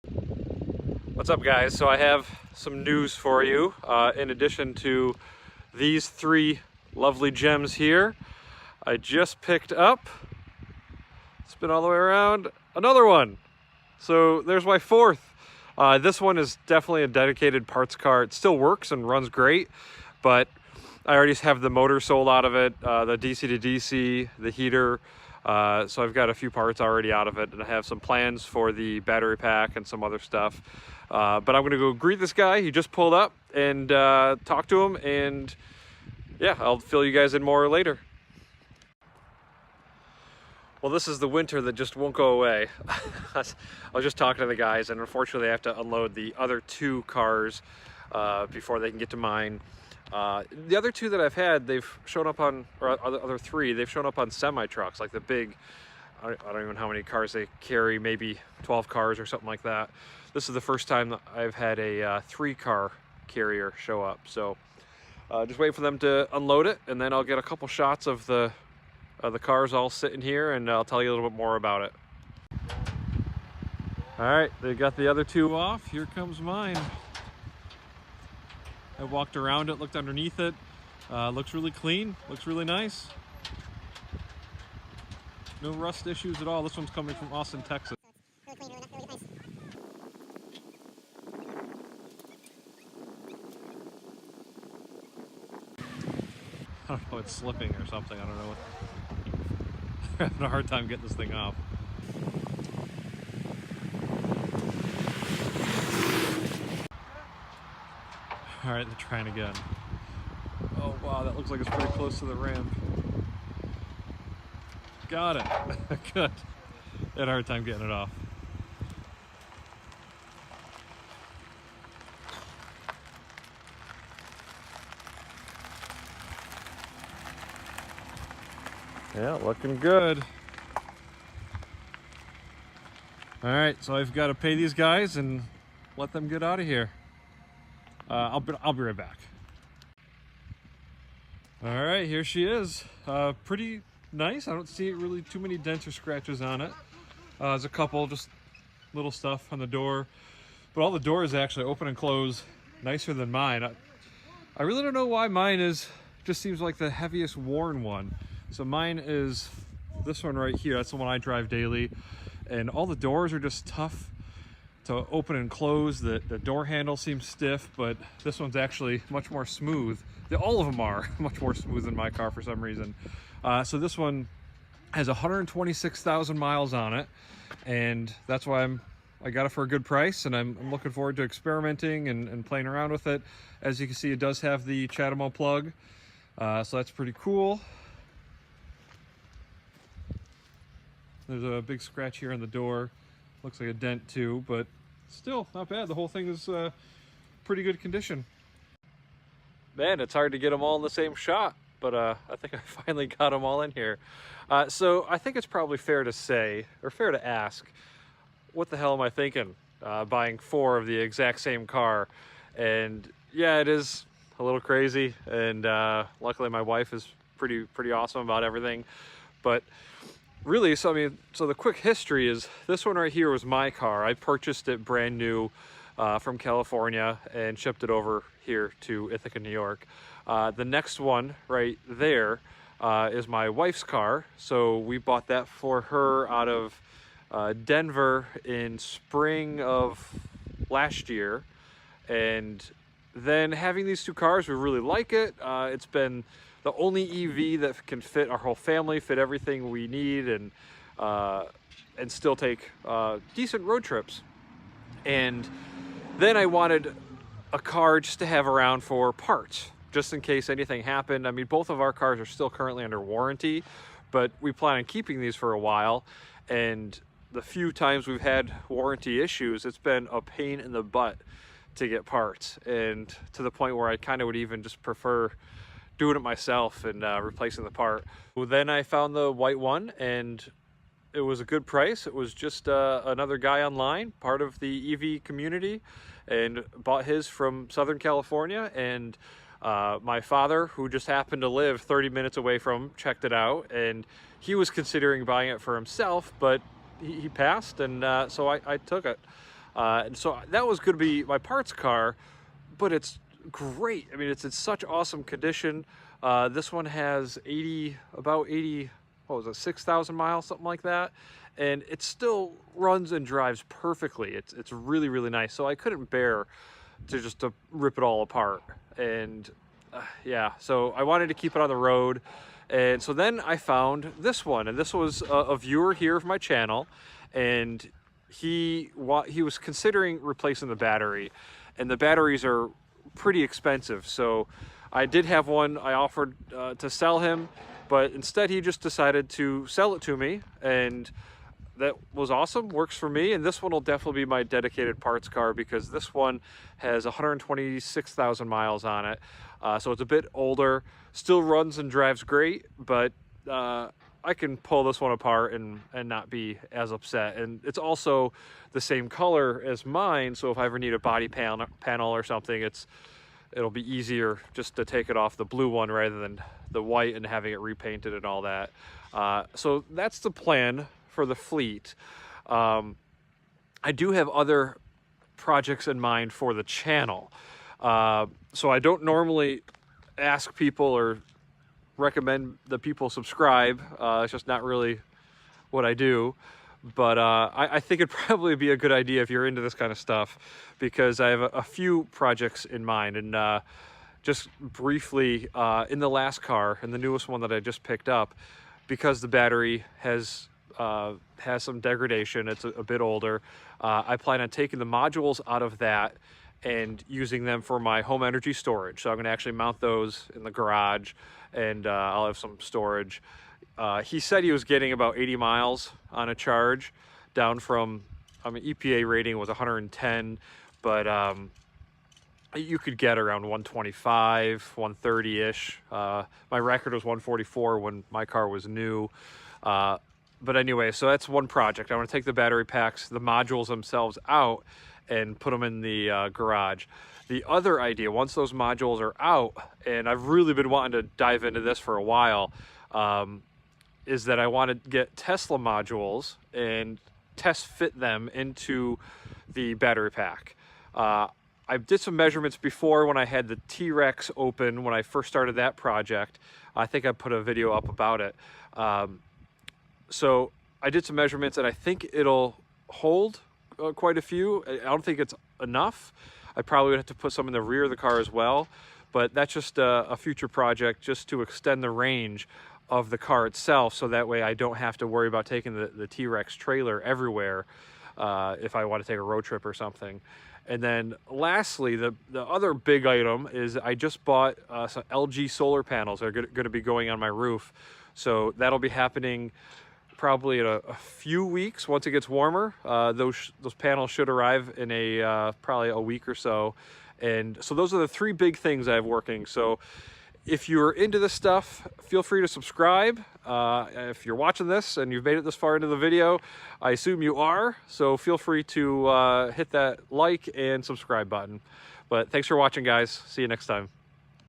What's up, guys? So I have some news for you. In addition to these three lovely gems here, I just picked up, spin all the way around, another one. So there's my fourth. This one is definitely a dedicated parts car. It still works and runs great, but I already have the motor sold out of it, the DC to DC, the heater. So I've got a few parts already out of it, and I have some plans for the battery pack and some other stuff. But I'm gonna go greet this guy. He just pulled up, and talk to him, and yeah, I'll fill you guys in more later. Well, this is the winter that just won't go away. I was just talking to the guys, and unfortunately I have to unload the other two cars before they can get to mine. The other two that I've had, they've shown up on, or the other three, they've shown up on semi-trucks, like the big, I don't even know how many cars they carry, maybe 12 cars or something like that. This is the first time that I've had a 3-car carrier show up. So just waiting for them to unload it, and then I'll get a couple shots of the cars all sitting here, and I'll tell you a little bit more about it. All right, they got the other two off. Here comes mine. I walked around it, looked underneath it. Looks really clean, looks really nice. No rust issues at all. This one's coming from Austin, Texas. I don't know, it's slipping or something. I don't know. I'm having a hard time getting this thing off. All right, they're trying again. Oh wow, that looks like it's pretty close to the ramp. Got it. Good. I had a hard time getting it off. Yeah, looking good. All right, so I've got to pay these guys and let them get out of here. I'll be right back. All right, here she is. Pretty nice. I don't see really too many dents or scratches on it. There's a couple, just little stuff on the door, but all the doors actually open and close nicer than mine. I really don't know why mine just seems like the heaviest worn one. So mine is this one right here. That's the one I drive daily, and all the doors are just tough to open and close. The door handle seems stiff, but this one's actually much more smooth. All of them are much more smooth than my car for some reason. So this one has 126,000 miles on it, and that's why I got it for a good price, and I'm looking forward to experimenting and playing around with it. As you can see, it does have the CHAdeMO plug, so that's pretty cool. There's a big scratch here on the door. Looks like a dent too, but still not bad. The whole thing is pretty good condition. Man, it's hard to get them all in the same shot, but I think I finally got them all in here. So I think it's probably fair to say, or fair to ask, what the hell am I thinking buying 4 of the exact same car? And yeah, it is a little crazy, and luckily my wife is pretty awesome about everything. But really, so the quick history is this one right here was my car. I purchased it brand new from California and shipped it over here to Ithaca, New York. The next one right there is my wife's car. So we bought that for her out of Denver in spring of last year. And then having these two cars, we really like it. It's been the only EV that can fit our whole family, fit everything we need, and still take decent road trips. And then I wanted a car just to have around for parts, just in case anything happened. I mean, both of our cars are still currently under warranty, but we plan on keeping these for a while. And the few times we've had warranty issues, it's been a pain in the butt to get parts, and to the point where I kind of would even just prefer doing it myself and replacing the part. Well, then I found the white one, and it was a good price. It was just another guy online, part of the EV community, and bought his from Southern California. And my father, who just happened to live 30 minutes away from him, checked it out, and he was considering buying it for himself, but he passed, and so I took it. And so that was going to be my parts car, but it's great. I mean, it's in such awesome condition. This one has about 80, what was it, 6,000 miles, something like that. And it still runs and drives perfectly. It's really, really nice. So I couldn't bear to rip it all apart. And yeah, so I wanted to keep it on the road. And so then I found this one, and this was a viewer here of my channel, and he was considering replacing the battery, and the batteries are pretty expensive. So I did have one I offered to sell him, but instead he just decided to sell it to me, and that was awesome, works for me. And this one will definitely be my dedicated parts car, because this one has 126,000 miles on it. So it's a bit older, still runs and drives great, but I can pull this one apart and not be as upset. And it's also the same color as mine, so if I ever need a body panel or something, it'll be easier just to take it off the blue one rather than the white and having it repainted and all that. So that's the plan for the fleet. I do have other projects in mind for the channel. So I don't normally ask people or recommend that people subscribe. It's just not really what I do. But I think it'd probably be a good idea if you're into this kind of stuff, because I have a few projects in mind. And just briefly, in the last car, and the newest one that I just picked up, because the battery has some degradation, it's a bit older, I plan on taking the modules out of that and using them for my home energy storage. So I'm gonna actually mount those in the garage, and I'll have some storage. He said he was getting about 80 miles on a charge, down from, I mean, EPA rating was 110, but you could get around 125, 130-ish. My record was 144 when my car was new. But anyway, so that's one project. I want to take the battery packs, the modules themselves out, and put them in the garage. The other idea, once those modules are out, and I've really been wanting to dive into this for a while, is that I want to get Tesla modules and test fit them into the battery pack. I did some measurements before when I had the T-Rex open, when I first started that project. I think I put a video up about it. So I did some measurements, and I think it'll hold quite a few. I don't think it's enough. I probably would have to put some in the rear of the car as well, but that's just a future project, just to extend the range of the car itself, so that way I don't have to worry about taking the T-Rex trailer everywhere if I want to take a road trip or something. And then lastly, the other big item is I just bought some LG solar panels that are going to be going on my roof. So that'll be happening probably in a few weeks. Once it gets warmer, those panels should arrive in probably a week or so. And so those are the three big things I have working. So if you're into this stuff, feel free to subscribe. If you're watching this and you've made it this far into the video, I assume you are. So feel free to hit that like and subscribe button. But thanks for watching, guys. See you next time.